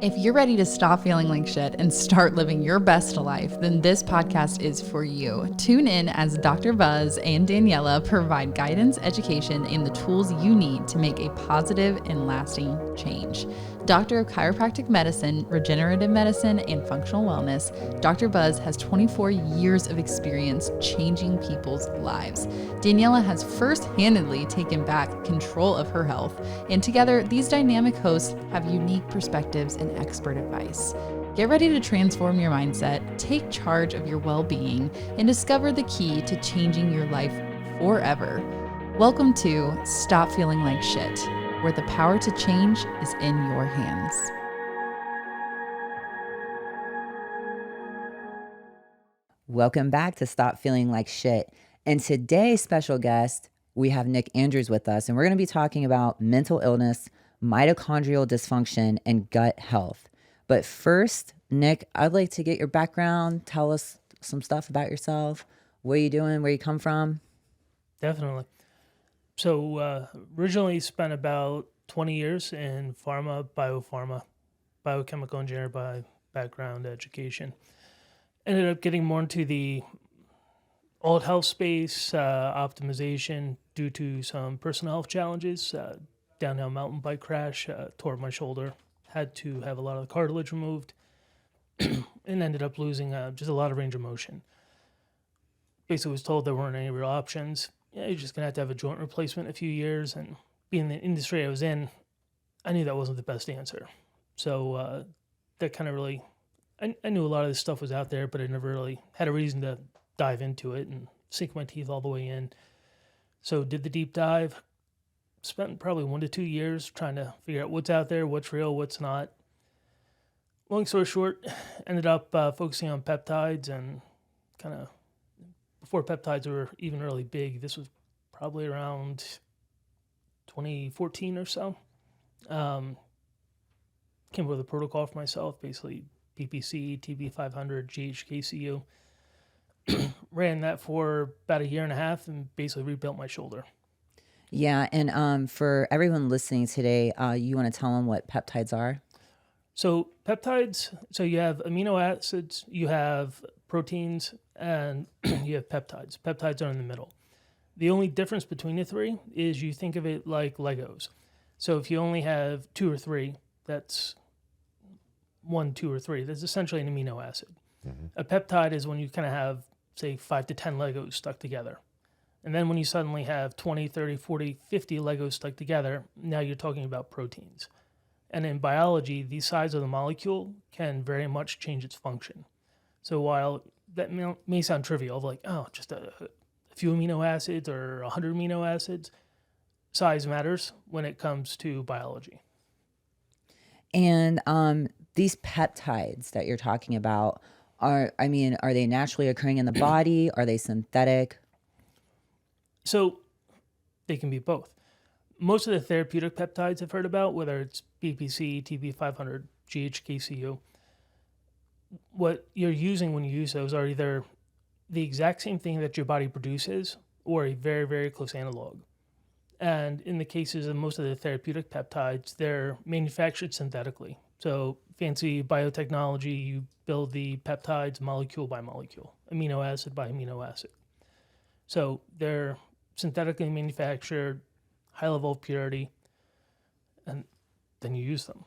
If you're ready to stop feeling like shit and start living your best life, then this podcast is for you. Tune in as Dr. Buzz and Daniela provide guidance, education, and the tools you need to make a positive and lasting change. Doctor of Chiropractic Medicine, Regenerative Medicine, and Functional Wellness, Dr. Buzz has 24 years of experience changing people's lives. Daniela has first-handedly taken back control of her health, and together, these dynamic hosts have unique perspectives and expert advice. Get ready to transform your mindset, take charge of your well-being, and discover the key to changing your life forever. Welcome to Stop Feeling Like Shit, where the power to change is in your hands. Welcome back to Stop Feeling Like Shit. And today's special guest, we have Nick Andrews with us, and we're going to be talking about mental illness, mitochondrial dysfunction, and gut health. But first, Nick, I'd like to get your background. Tell us some stuff about yourself. What are you doing? Where you come from? Definitely. So originally spent about 20 years in biopharma, biochemical engineer by background education. Ended up getting more into the alt health space, optimization due to some personal health challenges. Downhill mountain bike crash, tore my shoulder, had to have a lot of the cartilage removed, and ended up losing just a lot of range of motion. Basically was told there weren't any real options. Yeah, you're just going to have a joint replacement in a few years. And being the industry I was in, I knew that wasn't the best answer. So that kind of really, I knew a lot of this stuff was out there, but I never really had a reason to dive into it and sink my teeth all the way in. So did the deep dive, spent probably 1 to 2 years trying to figure out what's out there, what's real, what's not. Long story short, ended up focusing on peptides and kind of, before peptides were even really big, this was probably around 2014 or so. Came up with a protocol for myself, basically PPC, TB500, GHKCU. Ran that for about 1.5 years and basically rebuilt my shoulder. Yeah, and for everyone listening today, you want to tell them what peptides are? So peptides, so you have amino acids, you have proteins, and you have peptides. Peptides are in the middle. The only difference between the three is you think of it like Legos. So if you only have 2 or 3, that's 1, 2, or 3. That's essentially an amino acid. Mm-hmm. A peptide is when you kind of have, say, 5 to 10 Legos stuck together. And then when you suddenly have 20, 30, 40, 50 Legos stuck together, now you're talking about proteins. And in biology, the size of the molecule can very much change its function. So while that may sound trivial, like, oh, just a few amino acids or 100 amino acids, size matters when it comes to biology. And these peptides that you're talking about, are they naturally occurring in the body? Are they synthetic? So they can be both. Most of the therapeutic peptides I've heard about, whether it's BPC, TB500, GHKCU, what you're using when you use those are either the exact same thing that your body produces or a very, very close analog. And in the cases of most of the therapeutic peptides, they're manufactured synthetically. So fancy biotechnology, you build the peptides molecule by molecule, amino acid by amino acid. So they're synthetically manufactured, high level of purity, and then you use them.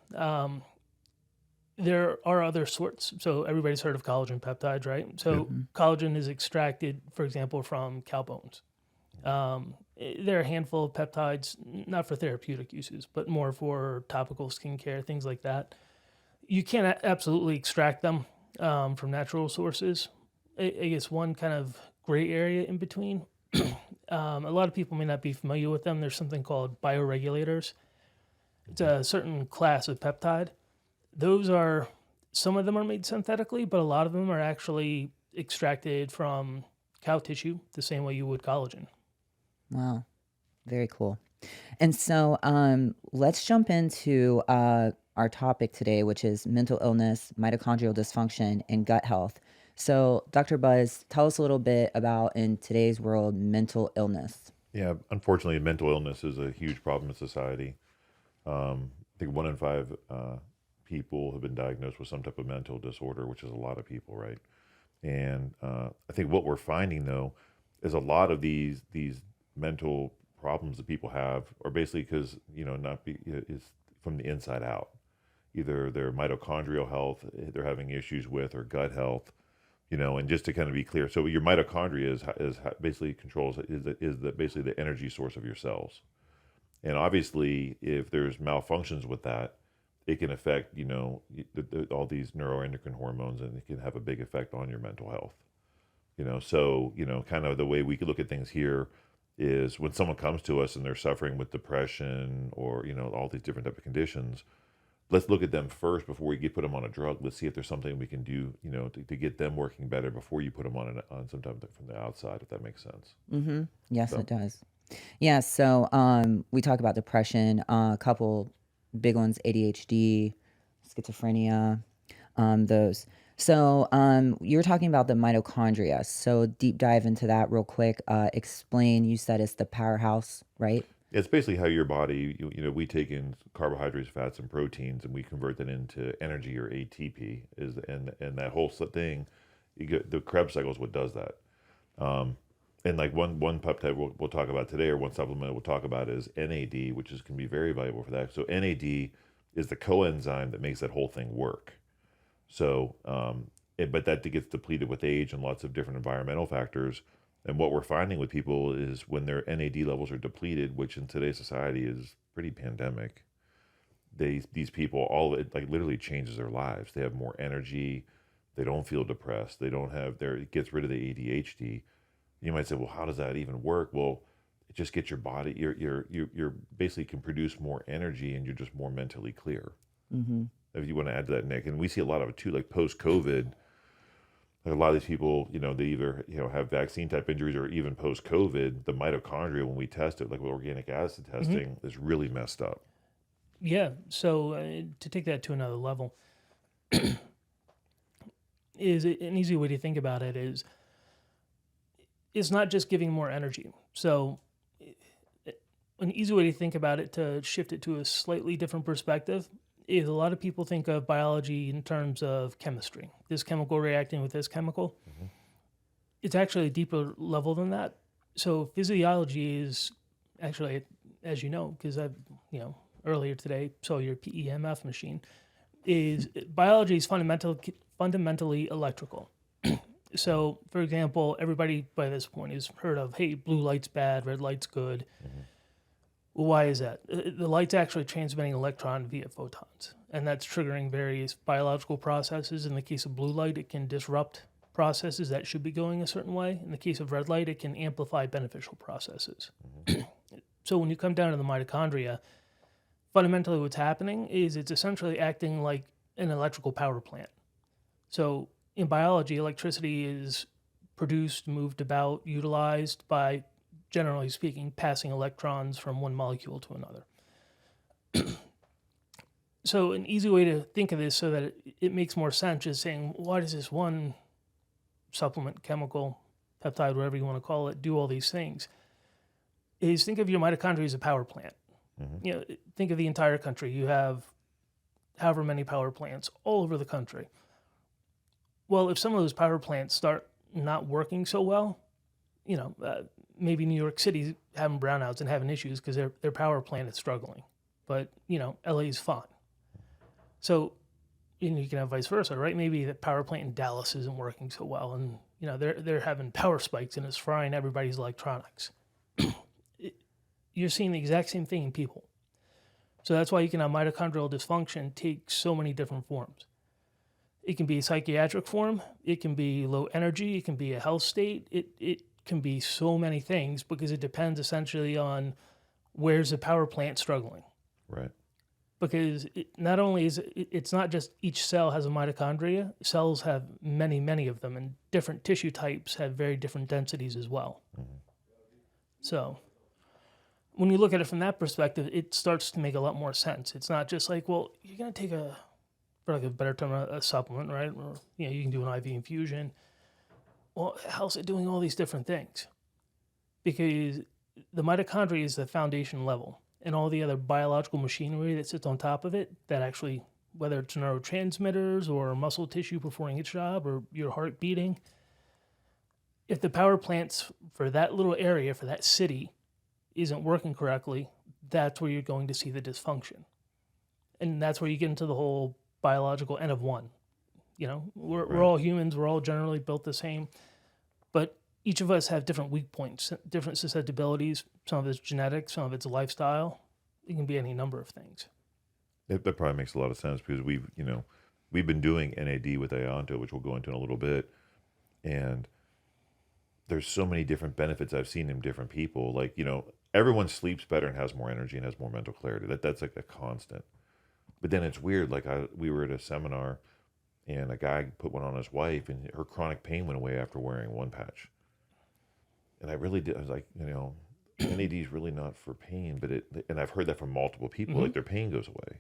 There are other sorts. So everybody's heard of collagen peptides, right? So collagen is extracted, for example, from cow bones. There are a handful of peptides, not for therapeutic uses, but more for topical skincare, things like that. You can absolutely extract them from natural sources. I guess one kind of gray area in between. A lot of people may not be familiar with them. There's something called bioregulators. It's a certain class of peptide. Some of them are made synthetically, but a lot of them are actually extracted from cow tissue the same way you would collagen. Wow. Very cool. And so let's jump into our topic today, which is mental illness, mitochondrial dysfunction, and gut health. So Dr. Buzz, tell us a little bit about, in today's world, mental illness. Yeah, unfortunately, mental illness is a huge problem in society. I think 1 in 5 people have been diagnosed with some type of mental disorder, which is a lot of people, right? And I think what we're finding though is a lot of these mental problems that people have are basically because not be is from the inside out. Either their mitochondrial health they're having issues with, or gut health. And just to kind of be clear, so your mitochondria is basically controls is the basically the energy source of your cells. And obviously, if there's malfunctions with that, it can affect all these neuroendocrine hormones, and it can have a big effect on your mental health. So kind of the way we could look at things here is when someone comes to us and they're suffering with depression or all these different type of conditions, let's look at them first before we put them on a drug. Let's see if there's something we can do, to get them working better before you put them on sometimes from the outside, if that makes sense. Mm-hmm. Yes, So, it does. Yeah. So we talk about depression, a couple big ones: ADHD, schizophrenia, those. So you were talking about the mitochondria. So deep dive into that real quick. Explain. You said it's the powerhouse, right? it's basically how your body, we take in carbohydrates, fats, and proteins, and we convert that into energy, or ATP. And that whole thing, the Krebs cycle is what does that. And like one peptide we'll talk about today, or one supplement we'll talk about, is NAD, which can be very valuable for that. So NAD is the coenzyme that makes that whole thing work. So, but that gets depleted with age and lots of different environmental factors. And what we're finding with people is when their NAD levels are depleted, which in today's society is pretty pandemic, these people, all of it like literally changes their lives. They have more energy. They don't feel depressed. They don't have it gets rid of the ADHD. You might say, well, how does that even work? Well, it just gets your body, you're basically can produce more energy, and you're just more mentally clear. Mm-hmm. If you want to add to that, Nick. And we see a lot of it too, like post-COVID. Like a lot of these people, they either have vaccine type injuries, or even post-COVID, the mitochondria, when we test it, like with organic acid testing, is really messed up. Yeah. So to take that to another level, is an easy way to think about it is it's not just giving more energy. So an easy way to think about it, to shift it to a slightly different perspective, is a lot of people think of biology in terms of chemistry. This chemical reacting with this chemical. Mm-hmm. It's actually a deeper level than that. So physiology is actually, as you know, because I've, earlier today saw your PEMF machine, is biology is fundamentally electrical. So, for example, everybody by this point has heard of, hey, blue light's bad, red light's good. Mm-hmm. Well, why is that? The light's actually transmitting electron via photons, and that's triggering various biological processes. In the case of blue light, it can disrupt processes that should be going a certain way. In the case of red light, it can amplify beneficial processes. Mm-hmm. So when you come down to the mitochondria, fundamentally what's happening is it's essentially acting like an electrical power plant. So in biology, electricity is produced, moved about, utilized by, generally speaking, passing electrons from one molecule to another. So an easy way to think of this so that it makes more sense is saying, why does this one supplement, chemical, peptide, whatever you want to call it, do all these things? Is think of your mitochondria as a power plant. Mm-hmm. Think of the entire country. You have however many power plants all over the country. Well, if some of those power plants start not working so well, maybe New York City's having brownouts and having issues because their power plant is struggling. But, LA is fine. So, you can have vice versa, right? Maybe the power plant in Dallas isn't working so well, and, they're having power spikes and it's frying everybody's electronics. You're seeing the exact same thing in people. So that's why you can have mitochondrial dysfunction take so many different forms. It can be a psychiatric form. It can be low energy. It can be a health state. It can be so many things because it depends essentially on where's the power plant struggling. Right. Because not only is it's not just each cell has a mitochondria. Cells have many, many of them, and different tissue types have very different densities as well. Mm-hmm. So when you look at it from that perspective, it starts to make a lot more sense. It's not just like, well, you're going to take for like a better term, a supplement, right? Or, you can do an IV infusion. Well, how's it doing all these different things? Because the mitochondria is the foundation level, and all the other biological machinery that sits on top of it that actually whether it's neurotransmitters or muscle tissue performing its job or your heart beating. If the power plants for that little area, for that city, isn't working correctly, that's where you're going to see the dysfunction. And that's where you get into the whole biological N of one. You know, we're all humans, we're all generally built the same, but each of us have different weak points, different susceptibilities. Some of it's genetic, some of it's lifestyle. It can be any number of things. That probably makes a lot of sense because we've been doing NAD with Ionto, which we'll go into in a little bit, and there's so many different benefits I've seen in different people. Like, everyone sleeps better and has more energy and has more mental clarity. That's like a constant. But then it's weird. Like we were at a seminar, and a guy put one on his wife, and her chronic pain went away after wearing one patch. And I really did. I was like, NAD is really not for pain, and I've heard that from multiple people. Like their pain goes away.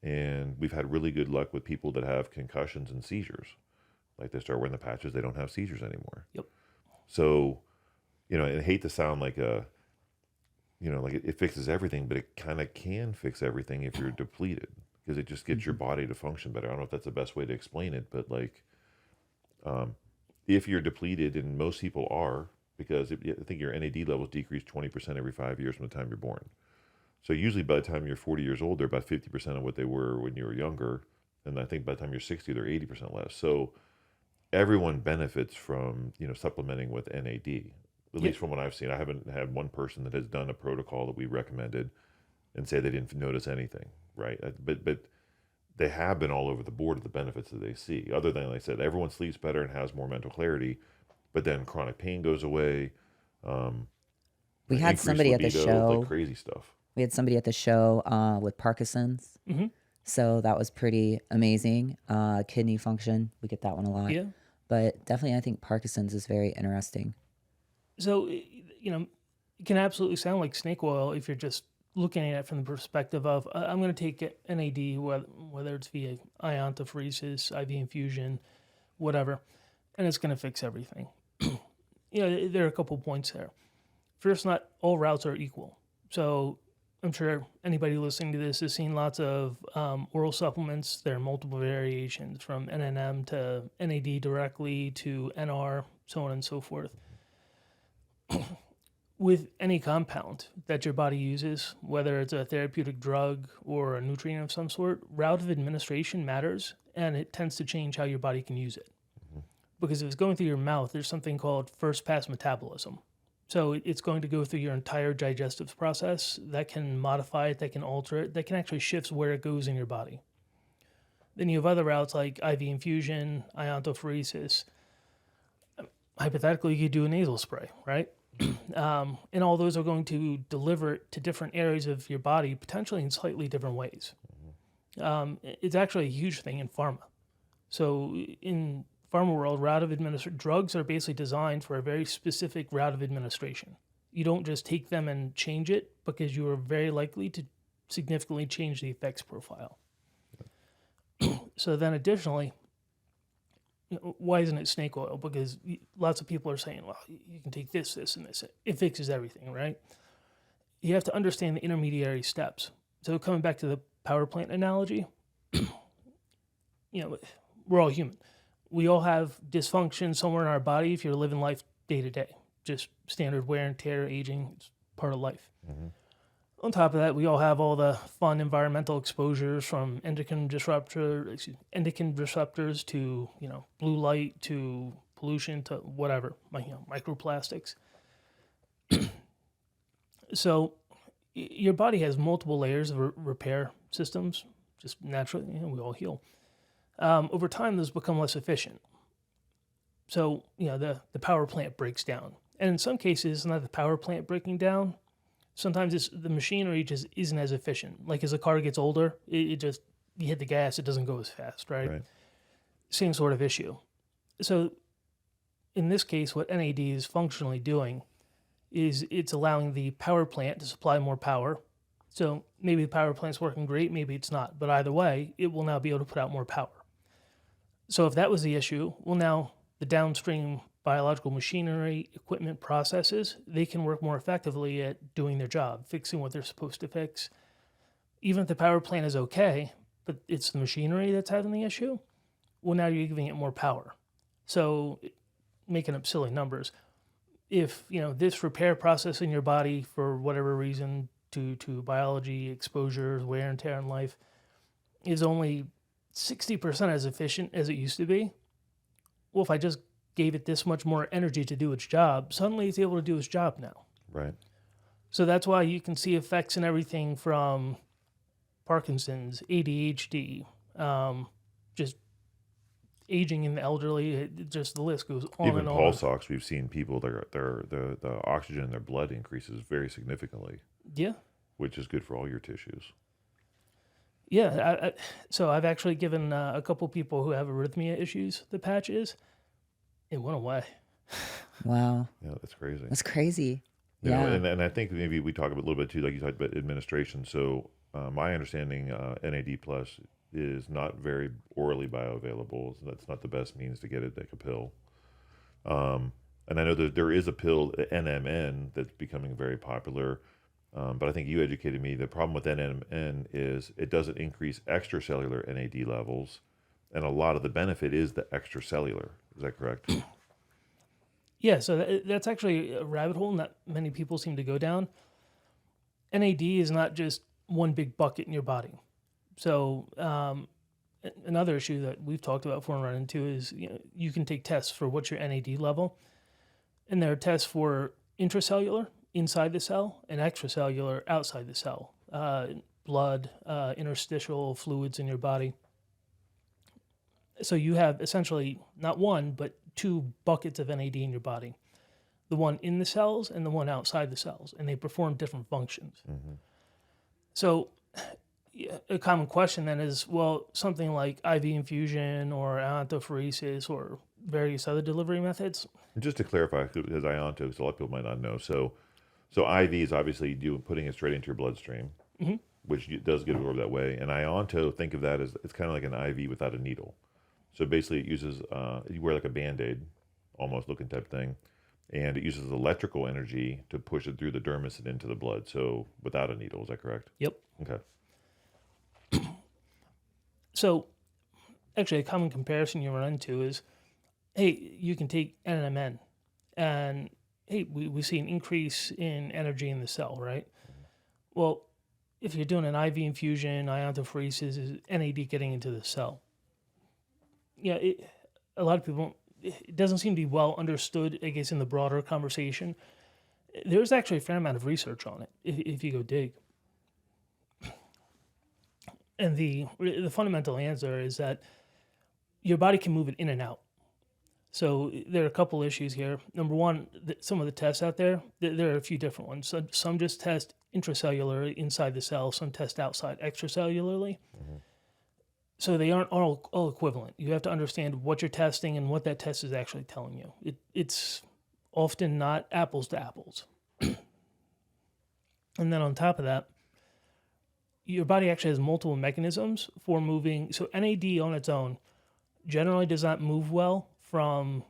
And we've had really good luck with people that have concussions and seizures. Like they start wearing the patches, they don't have seizures anymore. Yep. So, I hate to sound like like it fixes everything, but it kind of can fix everything if you're depleted, because it just gets your body to function better. I don't know if that's the best way to explain it, but if you're depleted, and most people are, because I think your NAD levels decrease 20% every 5 years from the time you're born. So usually by the time you're 40 years old, they're about 50% of what they were when you were younger. And I think by the time you're 60, they're 80% less. So everyone benefits from, supplementing with NAD, at least from what I've seen. I haven't had one person that has done a protocol that we recommended and say they didn't notice anything, right? But they have been all over the board of the benefits that they see. Other than, like I said, everyone sleeps better and has more mental clarity, but then chronic pain goes away. We had somebody at the show. Like crazy stuff. We had somebody at the show with Parkinson's. Mm-hmm. So that was pretty amazing. Kidney function, we get that one a lot. Yeah. But definitely I think Parkinson's is very interesting. So, it can absolutely sound like snake oil if you're just looking at it from the perspective of, I'm going to take NAD, whether it's via iontophoresis, IV infusion, whatever, and it's going to fix everything. There are a couple points there. First, not all routes are equal. So I'm sure anybody listening to this has seen lots of oral supplements. There are multiple variations, from NNM to NAD directly to NR, so on and so forth. With any compound that your body uses, whether it's a therapeutic drug or a nutrient of some sort, route of administration matters, and it tends to change how your body can use it. Because if it's going through your mouth, there's something called first pass metabolism. So it's going to go through your entire digestive process. That can modify it, that can alter it, that can actually shift where it goes in your body. Then you have other routes like IV infusion, iontophoresis. Hypothetically, you could do a nasal spray, right? And all those are going to deliver it to different areas of your body, potentially in slightly different ways. It's actually a huge thing in pharma. So in pharma world, drugs are basically designed for a very specific route of administration. You don't just take them and change it, because you are very likely to significantly change the effects profile. So then additionally, why isn't it snake oil? Because lots of people are saying, well, you can take this, this, and this. It fixes everything, right? You have to understand the intermediary steps. So coming back to the power plant analogy, we're all human. We all have dysfunction somewhere in our body if you're living life day to day. Just standard wear and tear, aging, it's part of life. Mm-hmm. On top of that, we all have all the fun environmental exposures, from endocrine disruptors to, blue light, to pollution, to whatever, microplastics. So your body has multiple layers of repair systems, just naturally, we all heal. Over time, those become less efficient. So, the power plant breaks down. And in some cases, it's not the power plant breaking down. Sometimes it's the machinery just isn't as efficient. Like as a car gets older, you hit the gas, it doesn't go as fast, right? Same sort of issue. So in this case, what NAD is functionally doing is it's allowing the power plant to supply more power. So maybe the power plant's working great, maybe it's not. But either way, it will now be able to put out more power. So if that was the issue, well, now the downstream biological machinery, equipment, processes, they can work more effectively at doing their job, fixing what they're supposed to fix. Even if the power plant is okay, but it's the machinery that's having the issue. Well, now you're giving it more power. So making up silly numbers. If, this repair process in your body for whatever reason, due to biology, exposure, wear and tear in life, is only 60% as efficient as it used to be, well, if I just gave it this much more energy to do its job, suddenly it's able to do its job now. Right. So that's why you can see effects in everything from Parkinson's, ADHD, just aging in the elderly, just the list goes on Even and on. pulse ox, we've seen people the oxygen in their blood increases very significantly. Yeah. Which is good for all your tissues. Yeah. So I've actually given a couple people who have arrhythmia issues the patches. It went away. Wow. Yeah, that's crazy. That's crazy. You Yeah. know, and I think maybe we talk a little bit too, like you talked about administration. So my understanding, NAD plus is not very orally bioavailable. So that's not the best means to get it like a pill. And I know that there is a pill, NMN, that's becoming very popular. But I think you educated me. The problem with NMN is it doesn't increase extracellular NAD levels. And a lot of the benefit is the extracellular. Is that correct? Yeah, so that's actually a rabbit hole that many people seem to go down. NAD is not just one big bucket in your body. So another issue that we've talked about before and run into is you can take tests for what's your NAD level. And there are tests for intracellular, inside the cell, and extracellular, outside the cell. Blood, interstitial fluids in your body. So you have essentially not one, but two buckets of NAD in your body. The one in the cells and the one outside the cells, and they perform different functions. Mm-hmm. So a common question then is, well, something like IV infusion or iontophoresis or various other delivery methods. And just to clarify, because ionto, because a lot of people might not know. So IV is obviously putting it straight into your bloodstream, mm-hmm. which does get absorbed that way. And ionto, think of that as it's kind of like an IV without a needle. So basically it uses, you wear like a Band-Aid almost looking type thing, and it uses electrical energy to push it through the dermis and into the blood. So without a needle, is that correct? Yep. Okay. So actually a common comparison you run into is, hey, you can take NMN and hey, we see an increase in energy in the cell, right? Mm-hmm. Well, if you're doing an IV infusion, iontophoresis, is NAD getting into the cell? Yeah, a lot of people, it doesn't seem to be well understood, I guess, in the broader conversation. There's actually a fair amount of research on it, if you go dig. And the fundamental answer is that your body can move it in and out. So there are a couple issues here. Number one, some of the tests out there, there are a few different ones. So some just test intracellular inside the cell, some test outside extracellularly. Mm-hmm. So they aren't all equivalent. You have to understand what you're testing and what that test is actually telling you. It's often not apples to apples. And then on top of that, your body actually has multiple mechanisms for moving. So NAD on its own generally does not move well from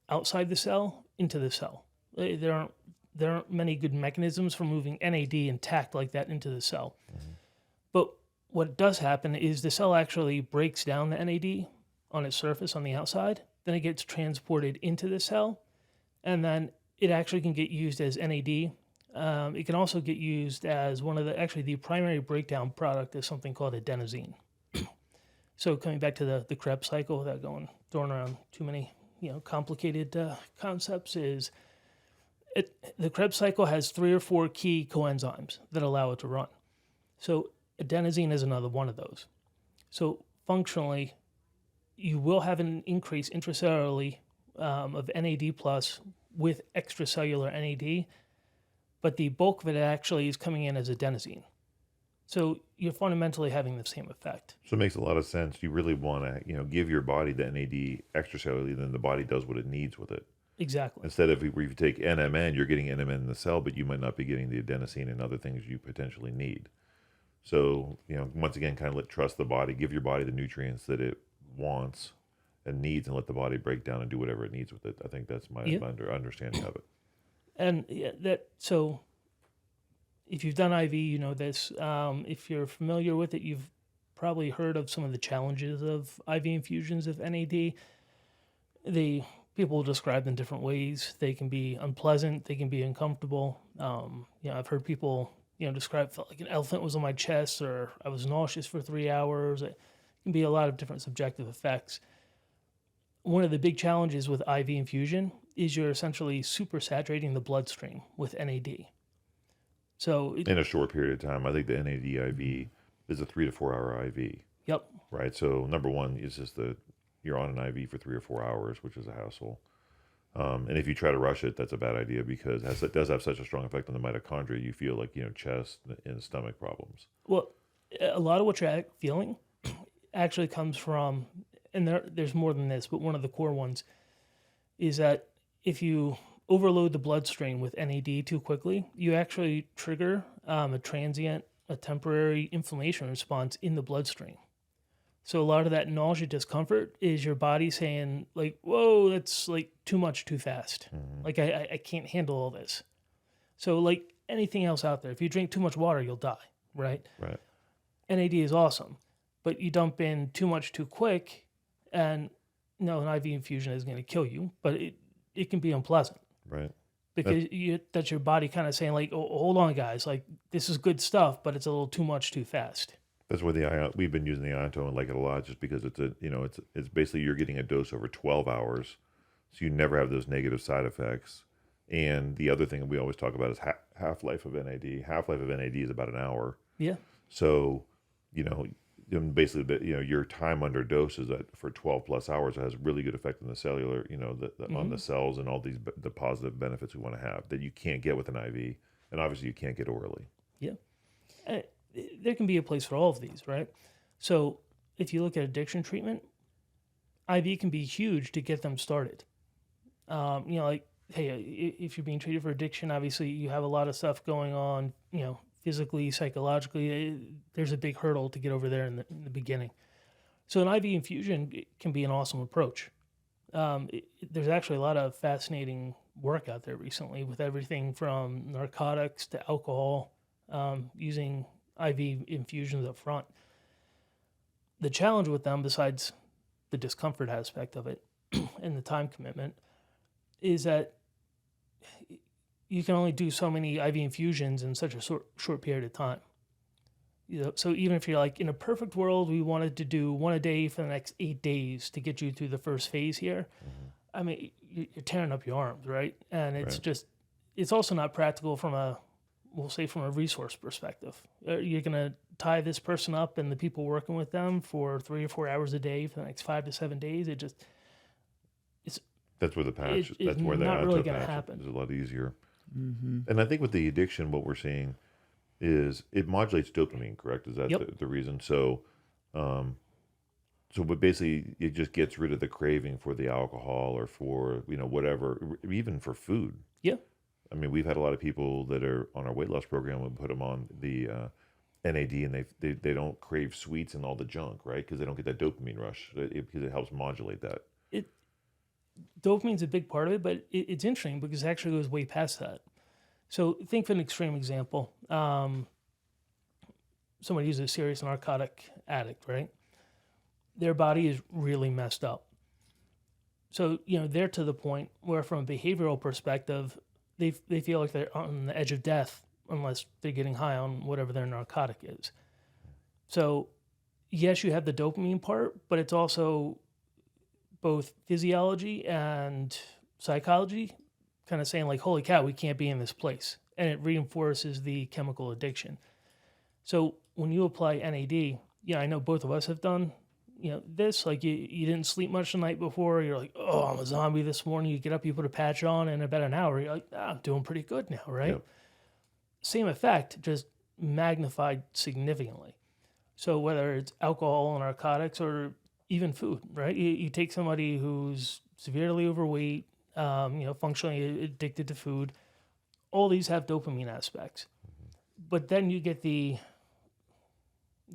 outside the cell into the cell. There aren't many good mechanisms for moving NAD intact like that into the cell. Mm-hmm. But what does happen is the cell actually breaks down the NAD on its surface on the outside, then it gets transported into the cell, and then it actually can get used as NAD. It can also get used as the primary breakdown product is something called adenosine. So coming back to the Krebs cycle, without throwing around too many complicated concepts, is the Krebs cycle has 3 or 4 key coenzymes that allow it to run. So adenosine is another one of those. So functionally, you will have an increase intracellularly of NAD plus with extracellular NAD, but the bulk of it actually is coming in as adenosine. So you're fundamentally having the same effect. So it makes a lot of sense. You really want to, give your body the NAD extracellularly, then the body does what it needs with it. Exactly. Instead of if you take NMN, you're getting NMN in the cell, but you might not be getting the adenosine and other things you potentially need. So, once again, kind of trust the body, give your body the nutrients that it wants and needs, and let the body break down and do whatever it needs with it. I think that's my understanding of it. And so if you've done IV, you know this. If you're familiar with it, you've probably heard of some of the challenges of IV infusions of NAD. People describe them different ways. They can be unpleasant. They can be uncomfortable. I've heard people, describe, felt like an elephant was on my chest, or I was nauseous for 3 hours. It can be a lot of different subjective effects. One of the big challenges with IV infusion is you're essentially supersaturating the bloodstream with NAD. So in a short period of time, I think the NAD IV is a 3 to 4 hour IV. Yep. Right. So number one is just you're on an IV for 3 or 4 hours, which is a hassle. And if you try to rush it, that's a bad idea because it does have such a strong effect on the mitochondria. You feel like, chest and stomach problems. Well, a lot of what you're feeling actually comes from, and there's more than this, but one of the core ones is that if you overload the bloodstream with NAD too quickly, you actually trigger a temporary inflammation response in the bloodstream. So a lot of that nausea discomfort is your body saying like, whoa, that's like too much too fast. Mm-hmm. Like I can't handle all this. So like anything else out there, if you drink too much water, you'll die, right? Right. NAD is awesome, but you dump in too much too quick and no, an IV infusion is going to kill you, but it can be unpleasant. Right. Because that's your body kind of saying like, oh, hold on guys, like this is good stuff, but it's a little too much too fast. That's why we've been using the Ionto and like it a lot, just because it's basically you're getting a dose over 12 hours, so you never have those negative side effects. And the other thing that we always talk about is half-life of NAD. Half-life of NAD is about an hour. Yeah. So, basically, your time under dose is that for 12 plus hours, it has a really good effect on the cellular, Mm-hmm. on the cells and all the positive benefits we want to have that you can't get with an IV, and obviously you can't get orally. Yeah. There can be a place for all of these, right? So if you look at addiction treatment, IV can be huge to get them started. If you're being treated for addiction, obviously you have a lot of stuff going on, physically, psychologically. There's a big hurdle to get over there in the beginning. So an IV infusion can be an awesome approach. There's actually a lot of fascinating work out there recently with everything from narcotics to alcohol, using IV infusions up front. The challenge with them, besides the discomfort aspect of it and the time commitment, is that you can only do so many IV infusions in such a short period of time. So even if you're like, in a perfect world, we wanted to do one a day for the next 8 days to get you through the first phase here. Mm-hmm. I mean, you're tearing up your arms, right? And it's it's also not practical from a resource perspective. You're going to tie this person up and the people working with them for 3 or 4 hours a day for the next 5 to 7 days. That's where the patch. That's where the not really going to patch happen. is a lot easier. Mm-hmm. And I think with the addiction, what we're seeing is it modulates dopamine. Correct? Is that the reason? So, but basically, it just gets rid of the craving for the alcohol or for whatever, even for food. Yeah. I mean, we've had a lot of people that are on our weight loss program. We put them on the NAD, and they don't crave sweets and all the junk, right? Because they don't get that dopamine rush because it helps modulate that. Dopamine's a big part of it, but it's interesting because it actually goes way past that. So think of an extreme example. Somebody who's a serious narcotic addict, right? Their body is really messed up. So, they're to the point where from a behavioral perspective, they feel like they're on the edge of death unless they're getting high on whatever their narcotic is. So, yes, you have the dopamine part, but it's also both physiology and psychology kind of saying like, holy cow, we can't be in this place. And it reinforces the chemical addiction. So when you apply NAD, I know both of us have done, this, like you didn't sleep much the night before. You're like, oh, I'm a zombie this morning. You get up, you put a patch on, and in about an hour, you're like, I'm doing pretty good now, right? Yep. Same effect, just magnified significantly. So whether it's alcohol, narcotics, or even food, right? You take somebody who's severely overweight, functionally addicted to food. All these have dopamine aspects. But then you get this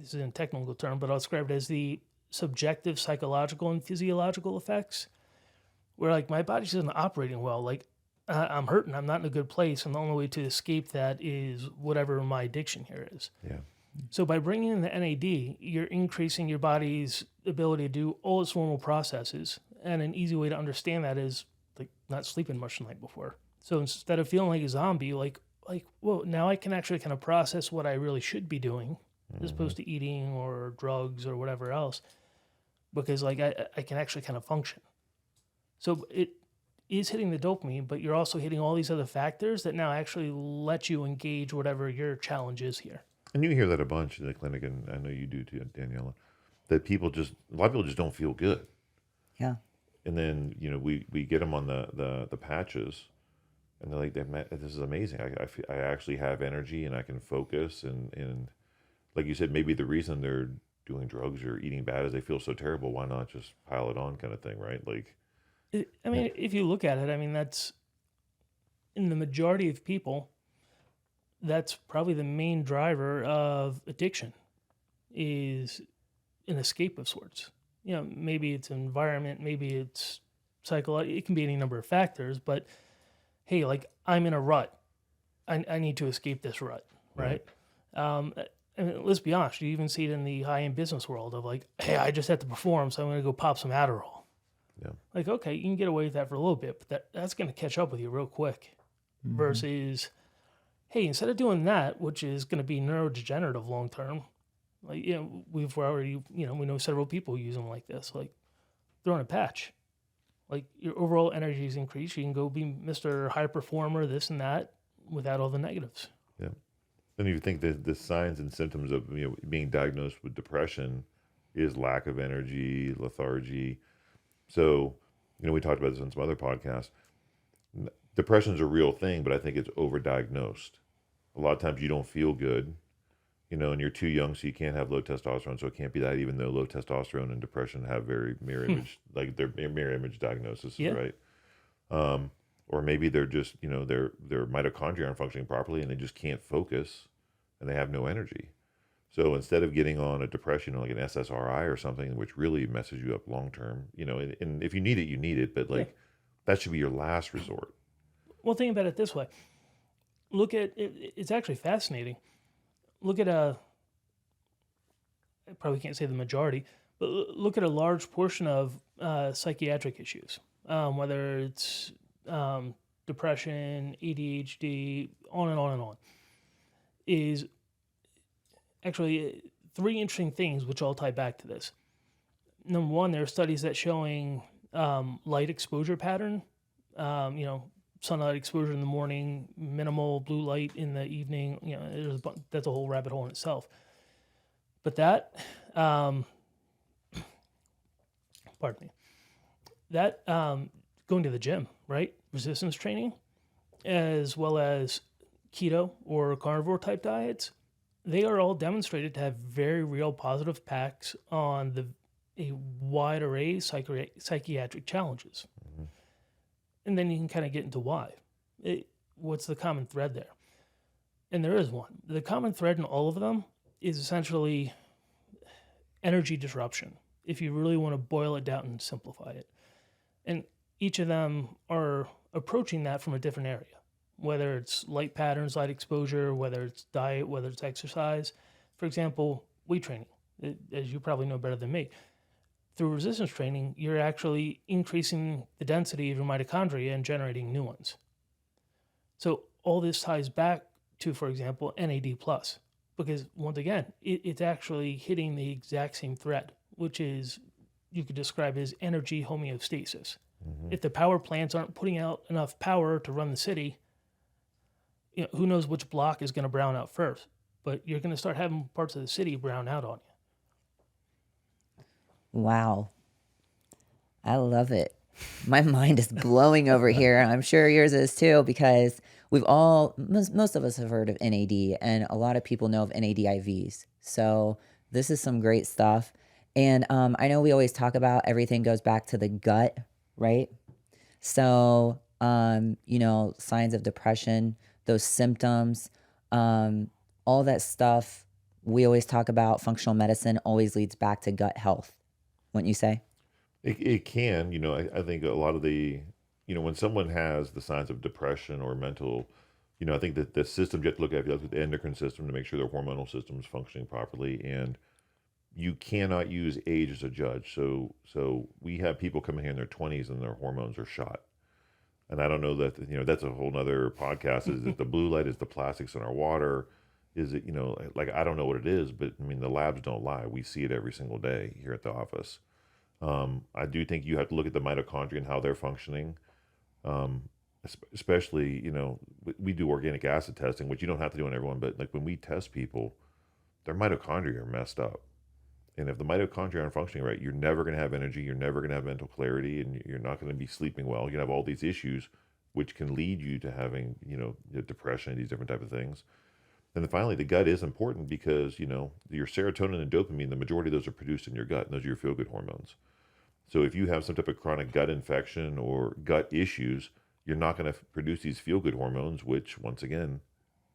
is a technical term, but I'll describe it as the subjective psychological and physiological effects, where like my body's isn't operating well. Like I'm hurting, I'm not in a good place, and the only way to escape that is whatever my addiction here is. Yeah. So by bringing in the NAD, you're increasing your body's ability to do all its normal processes. And an easy way to understand that is like not sleeping much the night before. So instead of feeling like a zombie, well, now I can actually kind of process what I really should be doing, as opposed to eating or drugs or whatever else, because like I can actually kind of function. So it is hitting the dopamine, but you're also hitting all these other factors that now actually let you engage whatever your challenge is here. And you hear that a bunch in the clinic, and I know you do too, Daniela, that a lot of people just don't feel good. Yeah. And then, we get them on the patches, and they're like, this is amazing. I actually have energy and I can focus. And like you said, maybe the reason they're doing drugs or eating bad is they feel so terrible. Why not just pile it on kind of thing, right? Like, if you look at it, that's in the majority of people, that's probably the main driver of addiction is an escape of sorts. Maybe it's environment, maybe it's psychological. It can be any number of factors, but hey, like I'm in a rut. I need to escape this rut, right? Let's be honest, you even see it in the high-end business world of like, hey, I just have to perform, so I'm going to go pop some Adderall. Yeah. Like, okay, you can get away with that for a little bit, but that's going to catch up with you real quick. Versus, hey, instead of doing that, which is going to be neurodegenerative long term, like, we've already, we know several people use them like this, like throwing a patch. Like your overall energy is increased. You can go be Mr. High Performer, this and that, without all the negatives. Yeah. Then you think that the signs and symptoms of being diagnosed with depression is lack of energy, lethargy. So, we talked about this on some other podcasts. Depression is a real thing, but I think it's overdiagnosed. A lot of times you don't feel good, and you're too young, so you can't have low testosterone. So it can't be that, even though low testosterone and depression have very mirror image, like they're mirror image diagnoses, right? Or maybe they're just, their mitochondria aren't functioning properly and they just can't focus and they have no energy. So instead of getting on a depression, like an SSRI or something, which really messes you up long term, and if you need it, but that should be your last resort. Well, think about it this way. Look at it. It's actually fascinating. Look at I probably can't say the majority, but look at a large portion of psychiatric issues, whether it's depression, ADHD, on and on and on, is actually three interesting things which all tie back to this. Number one, there are studies that showing light exposure pattern, sunlight exposure in the morning, minimal blue light in the evening, that's a whole rabbit hole in itself. But that, pardon me, that going to the gym, right? Resistance training, as well as keto or carnivore type diets, they are all demonstrated to have very real positive impacts on a wide array of psychiatric challenges. Mm-hmm. And then you can kind of get into why. What's the common thread there? And there is one. The common thread in all of them is essentially energy disruption, if you really want to boil it down and simplify it. And each of them are approaching that from a different area, whether it's light patterns, light exposure, whether it's diet, whether it's exercise. For example, weight training, as you probably know better than me. Through resistance training, you're actually increasing the density of your mitochondria and generating new ones. So all this ties back to, for example, NAD+, because once again, it's actually hitting the exact same thread, which is, you could describe as energy homeostasis. Mm-hmm. If the power plants aren't putting out enough power to run the city, who knows which block is going to brown out first, but you're going to start having parts of the city brown out on you. Wow. I love it. My mind is blowing over here. I'm sure yours is too, because most of us have heard of NAD, and a lot of people know of NAD IVs. So this is some great stuff. And I know we always talk about everything goes back to the gut, right? So, signs of depression, those symptoms, all that stuff, we always talk about functional medicine always leads back to gut health, wouldn't you say? It can, I think a lot of when someone has the signs of depression or mental I think that the system you have to look at, you have to look at the endocrine system to make sure their hormonal system is functioning properly, and you cannot use age as a judge. So we have people coming here in their 20s and their hormones are shot. And I don't know that, that's a whole nother podcast. Is it the blue light? Is the plastics in our water? Is it, like, I don't know what it is, but I mean, the labs don't lie. We see it every single day here at the office. I do think you have to look at the mitochondria and how they're functioning. Especially, we do organic acid testing, which you don't have to do on everyone, but like when we test people, their mitochondria are messed up. And if the mitochondria aren't functioning right, you're never going to have energy, you're never going to have mental clarity, and you're not going to be sleeping well. You're going to have all these issues, which can lead you to having, depression and these different type of things. And then finally, the gut is important because, your serotonin and dopamine, the majority of those are produced in your gut, and those are your feel-good hormones. So if you have some type of chronic gut infection or gut issues, you're not going to produce these feel-good hormones, which, once again,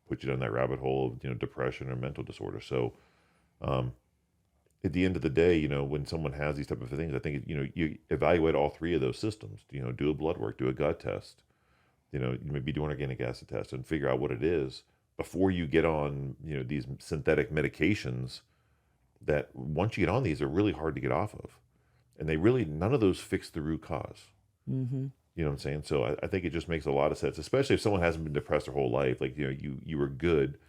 put you down that rabbit hole of, depression or mental disorder. So, at the end of the day, when someone has these type of things, I think, you evaluate all three of those systems, do a blood work, do a gut test, maybe do an organic acid test and figure out what it is before you get on, these synthetic medications that once you get on these are really hard to get off of. And none of those fix the root cause. Mm-hmm. You know what I'm saying? So I think it just makes a lot of sense, especially if someone hasn't been depressed their whole life. Like, you were good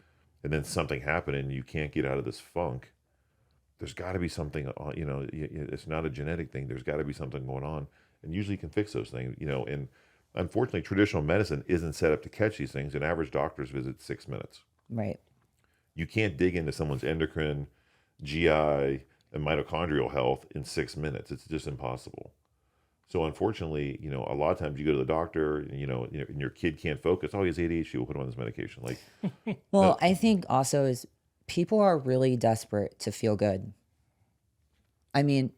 and then something happened and you can't get out of this funk. There's got to be something, it's not a genetic thing. There's got to be something going on, and usually you can fix those things, and unfortunately traditional medicine isn't set up to catch these things. An average doctor's visit 6 minutes. Right. You can't dig into someone's endocrine, GI, and mitochondrial health in 6 minutes. It's just impossible. So unfortunately, a lot of times you go to the doctor, and your kid can't focus. Oh, he has ADHD. We'll put him on this medication. Like, well, I think also is people are really desperate to feel good. I mean,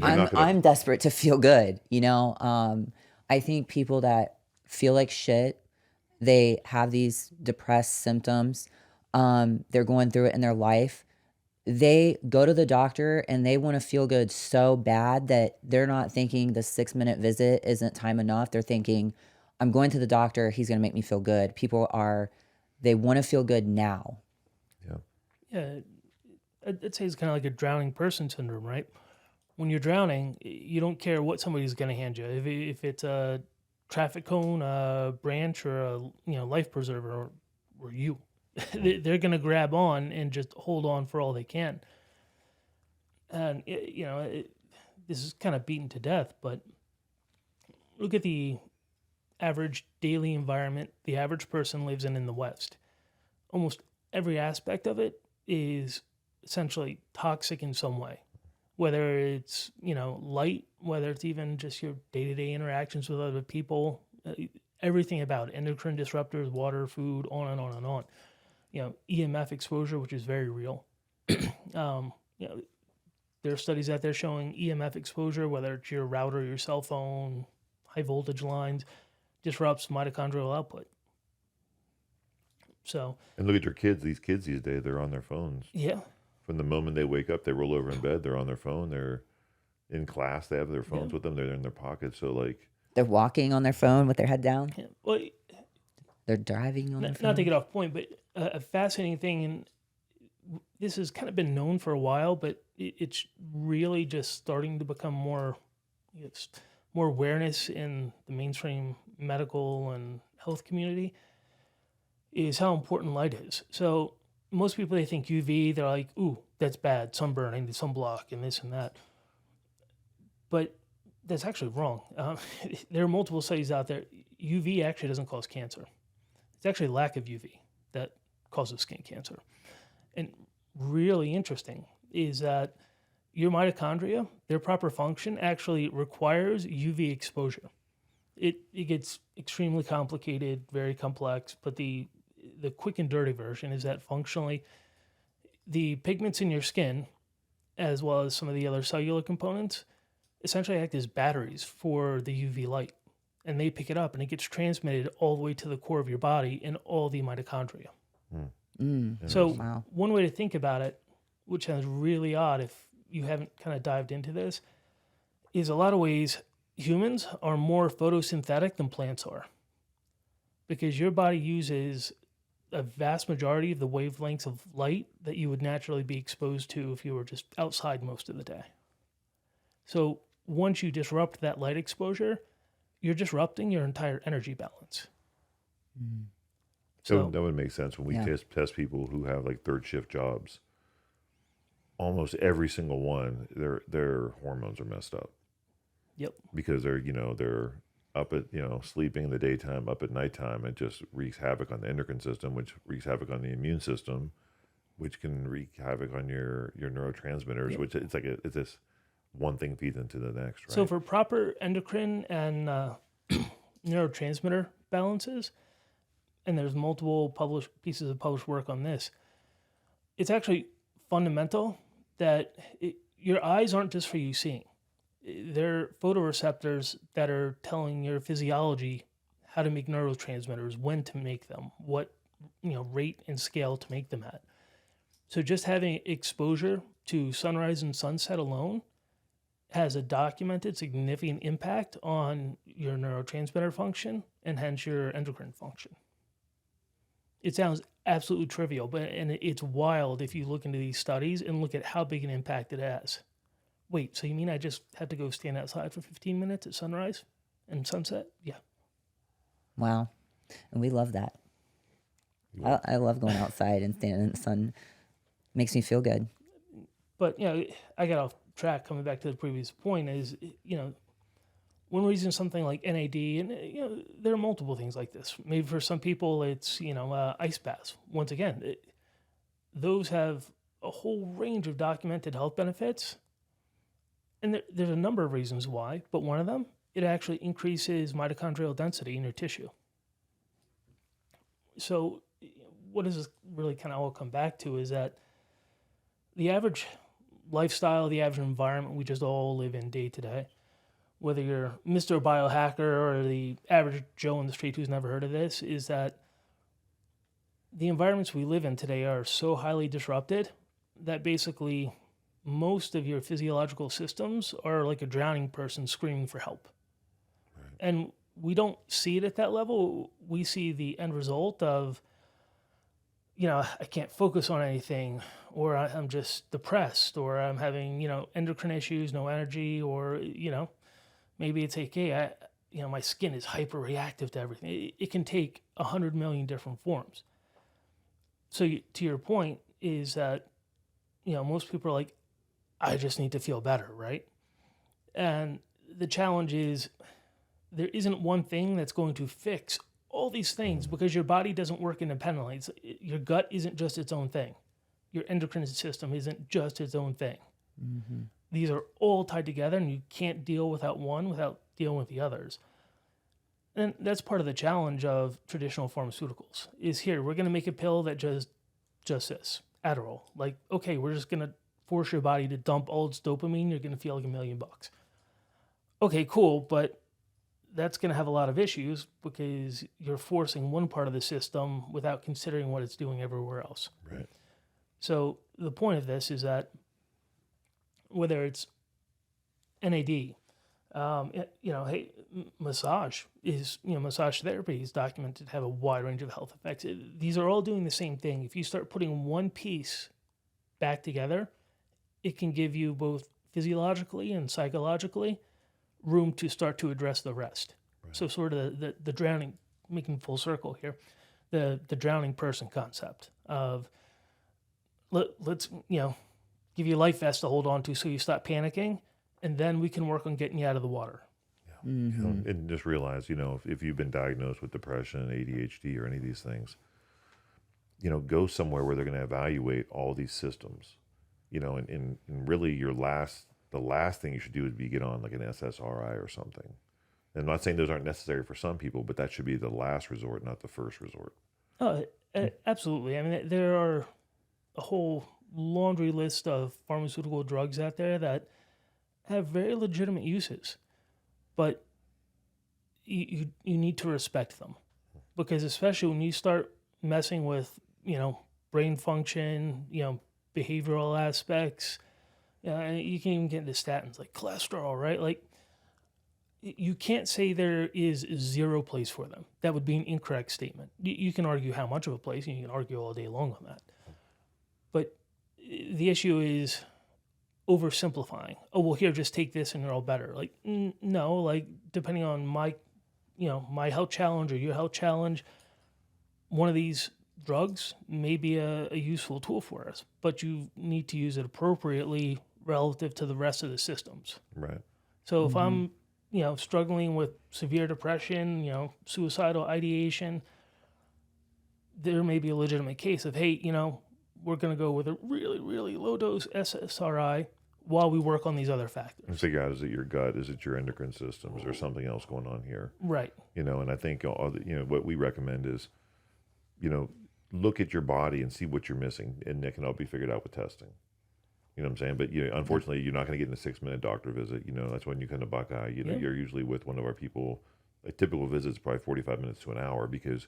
I'm desperate to feel good. I think people that feel like shit, they have these depressed symptoms. They're going through it in their life. They go to the doctor and they want to feel good so bad that they're not thinking the 6-minute visit isn't time enough. They're thinking, I'm going to the doctor. He's going to make me feel good. They want to feel good now. Yeah, I'd say it's kind of like a drowning person syndrome, right? When you're drowning, you don't care what somebody's going to hand you. If it's a traffic cone, a branch, or a life preserver, or you, they're going to grab on and just hold on for all they can. And this is kind of beaten to death, but look at the average daily environment the average person lives in the West. Almost every aspect of it is essentially toxic in some way, whether it's light, whether it's even just your day-to-day interactions with other people, everything about it. Endocrine disruptors, water, food, on and on and on. EMF exposure, which is very real. There are studies out there showing EMF exposure, whether it's your router, your cell phone, high voltage lines, disrupts mitochondrial output. So, and look at your kids. These kids these days, they're on their phones. Yeah. From the moment they wake up, they roll over in bed. They're on their phone. They're in class. They have their phones with them. They're in their pockets. So like, they're walking on their phone with their head down. Yeah. Well, they're driving on their phone. Not to get off point, but a fascinating thing, and this has kind of been known for a while, but it's really just starting to become more awareness in the mainstream medical and health community, is how important light is. So most people, they think UV, they're like, ooh, that's bad, sunburn, I need sunblock and this and that. But that's actually wrong. There are multiple studies out there. UV actually doesn't cause cancer. It's actually lack of UV that causes skin cancer. And really interesting is that your mitochondria, their proper function actually requires UV exposure. It gets extremely complicated, very complex, but the quick and dirty version is that functionally the pigments in your skin, as well as some of the other cellular components, essentially act as batteries for the UV light. And they pick it up and it gets transmitted all the way to the core of your body in all the mitochondria. So one way to think about it, which sounds really odd if you haven't kind of dived into this, is a lot of ways humans are more photosynthetic than plants are. because your body uses a vast majority of the wavelengths of light that you would naturally be exposed to if you were just outside most of the day. So once you disrupt that light exposure, you're disrupting your entire energy balance. So that would make sense when we Yeah. test people who have like third shift jobs. Almost every single one, their hormones are messed up. Yep. Because they're up at sleeping in the daytime, up at nighttime. It just wreaks havoc on the endocrine system, which wreaks havoc on the immune system, which can wreak havoc on your neurotransmitters. Yep. Which it's like it's this one thing feeds into the next, right? So for proper endocrine and neurotransmitter balances, and there's multiple pieces of published work on this, it's actually fundamental that your eyes aren't just for you seeing. They're photoreceptors that are telling your physiology how to make neurotransmitters, when to make them, what rate and scale to make them at. So just having exposure to sunrise and sunset alone has a documented significant impact on your neurotransmitter function and hence your endocrine function. It sounds absolutely trivial, and it's wild if you look into these studies and look at how big an impact it has. Wait, so you mean I just had to go stand outside for 15 minutes at sunrise and sunset? Yeah. Wow. And we love that. I love going outside and standing in the sun. Makes me feel good. But, I got off track coming back to the previous point is, when we're using something like NAD, and, there are multiple things like this. Maybe for some people it's, ice baths. Once again, those have a whole range of documented health benefits. And there's a number of reasons why, but one of them, it actually increases mitochondrial density in your tissue. So what does this really kind of all come back to is that the average lifestyle, the average environment we just all live in day to day, whether you're Mr. Biohacker or the average Joe on the street who's never heard of this, is that the environments we live in today are so highly disrupted that basically most of your physiological systems are like a drowning person screaming for help. Right. And we don't see it at that level. We see the end result of, I can't focus on anything, or I'm just depressed, or I'm having, endocrine issues, no energy, or, maybe it's like, hey, my skin is hyper reactive to everything. It can take 100 million different forms. So to your point is that, most people are like, I just need to feel better, right? And the challenge is there isn't one thing that's going to fix all these things because your body doesn't work independently. Your gut isn't just its own thing. Your endocrine system isn't just its own thing. Mm-hmm. These are all tied together, and you can't deal without one without dealing with the others. And that's part of the challenge of traditional pharmaceuticals is here, we're going to make a pill that just this, Adderall. Like, okay, we're just going to force your body to dump all its dopamine. You're going to feel like $1 million. Okay, cool, but that's going to have a lot of issues because you're forcing one part of the system without considering what it's doing everywhere else. Right. So the point of this is that whether it's NAD, massage is, massage therapy is documented to have a wide range of health effects. These are all doing the same thing. If you start putting one piece back together, it can give you both physiologically and psychologically room to start to address the rest. Right. So sort of the drowning, making full circle here, the drowning person concept of let's give you a life vest to hold on to so you stop panicking, and then we can work on getting you out of the water. Yeah. Mm-hmm. And just realize, if you've been diagnosed with depression, ADHD, or any of these things, go somewhere where they're going to evaluate all these systems. And really the last thing you should do would be get on like an SSRI or something. And I'm not saying those aren't necessary for some people, but that should be the last resort, not the first resort. Oh, absolutely. I mean, there are a whole laundry list of pharmaceutical drugs out there that have very legitimate uses, but you need to respect them, because especially when you start messing with, brain function, behavioral aspects, you can even get into statins like cholesterol, right? Like, you can't say there is zero place for them. That would be an incorrect statement. You can argue how much of a place, and you can argue all day long on that. But the issue is oversimplifying. Oh, well, here, just take this and you're all better. Like, no, like, depending on my health challenge or your health challenge, one of these drugs may be a useful tool for us, but you need to use it appropriately relative to the rest of the systems. Right. So if I'm, struggling with severe depression, suicidal ideation, there may be a legitimate case of, hey, we're going to go with a really, really low dose SSRI while we work on these other factors. And figure out, is it your gut? Is it your endocrine system? Is there something else going on here? Right. And I think, what we recommend is, look at your body and see what you're missing, and it can all be figured out with testing. You know what I'm saying? But unfortunately, you're not going to get in a 6-minute doctor visit. That's when you come to Buckeye. You're usually with one of our people. A typical visit is probably 45 minutes to an hour, because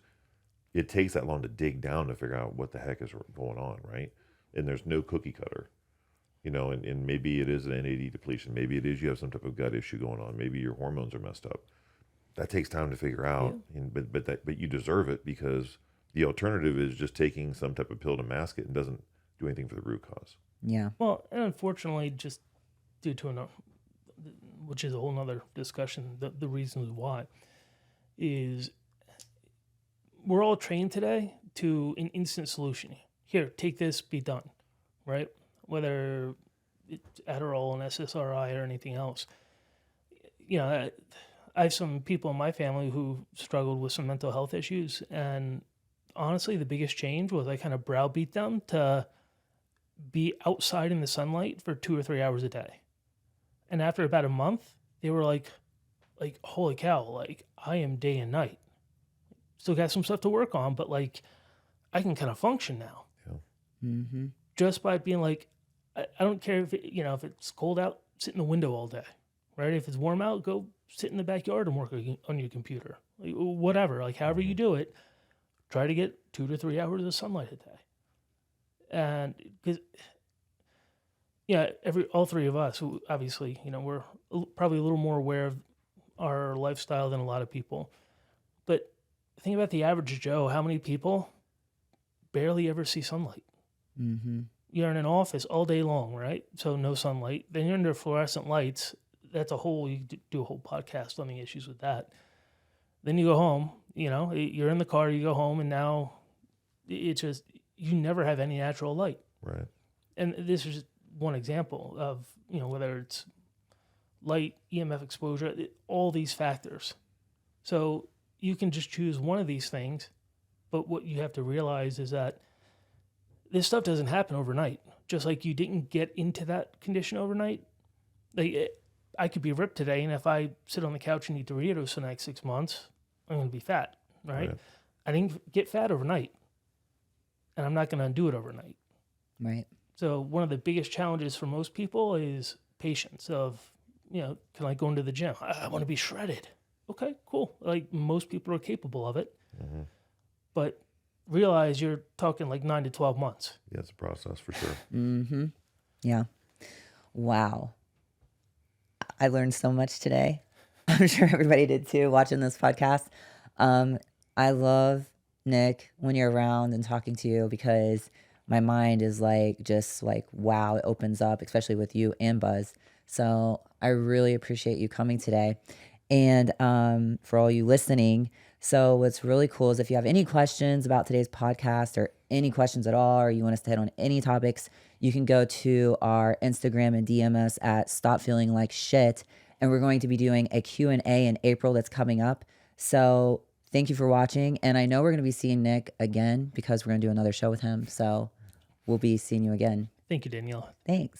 it takes that long to dig down to figure out what the heck is going on, right? And there's no cookie cutter, and maybe it is an NAD depletion. Maybe it is you have some type of gut issue going on. Maybe your hormones are messed up. That takes time to figure out, but you deserve it, because the alternative is just taking some type of pill to mask it and doesn't do anything for the root cause. Yeah. Well, and unfortunately, just due to which is a whole nother discussion, the reasons why is we're all trained today to an instant solution. Here, take this, be done, right? Whether it's Adderall, an SSRI, or anything else. I have some people in my family who struggled with some mental health issues, and honestly, the biggest change was I kind of browbeat them to be outside in the sunlight for 2 or 3 hours a day. And after about a month, they were like, holy cow, like, I am day and night. Still got some stuff to work on, but like, I can kind of function now. Yeah. Mm-hmm. Just by being like, I don't care if if it's cold out, sit in the window all day, right? If it's warm out, go sit in the backyard and work on your computer, like, whatever, like however you do it, try to get 2 to 3 hours of sunlight a day. And because, all three of us, who obviously, we're probably a little more aware of our lifestyle than a lot of people. But think about the average Joe. How many people barely ever see sunlight? Mm-hmm. You're in an office all day long, right? So no sunlight. Then you're under fluorescent lights. You do a whole podcast on the issues with that. Then you go home, you're in the car, you go home, and now it's just, you never have any natural light. Right. And this is just one example of, whether it's light, EMF exposure, all these factors. So you can just choose one of these things, but what you have to realize is that this stuff doesn't happen overnight. Just like you didn't get into that condition overnight. I could be ripped today, and if I sit on the couch and eat Doritos for the next 6 months, I'm going to be fat, right? I didn't get fat overnight, and I'm not going to undo it overnight. Right. So one of the biggest challenges for most people is patience of, can I go into the gym? I want to be shredded. Okay, cool. Like, most people are capable of it. Mm-hmm. But realize you're talking like 9 to 12 months. Yeah, it's a process for sure. Mm-hmm. Yeah. Wow. I learned so much today. I'm sure everybody did too, watching this podcast. I love, Nick, when you're around and talking to you, because my mind is just like, wow, it opens up, especially with you and Buzz. So I really appreciate you coming today. And for all you listening, so what's really cool is if you have any questions about today's podcast, or any questions at all, or you want us to hit on any topics, you can go to our Instagram and DM us at Stop Feeling Like Shit. And we're going to be doing a Q&A in April that's coming up. So thank you for watching. And I know we're going to be seeing Nick again, because we're going to do another show with him. So we'll be seeing you again. Thank you, Danielle. Thanks.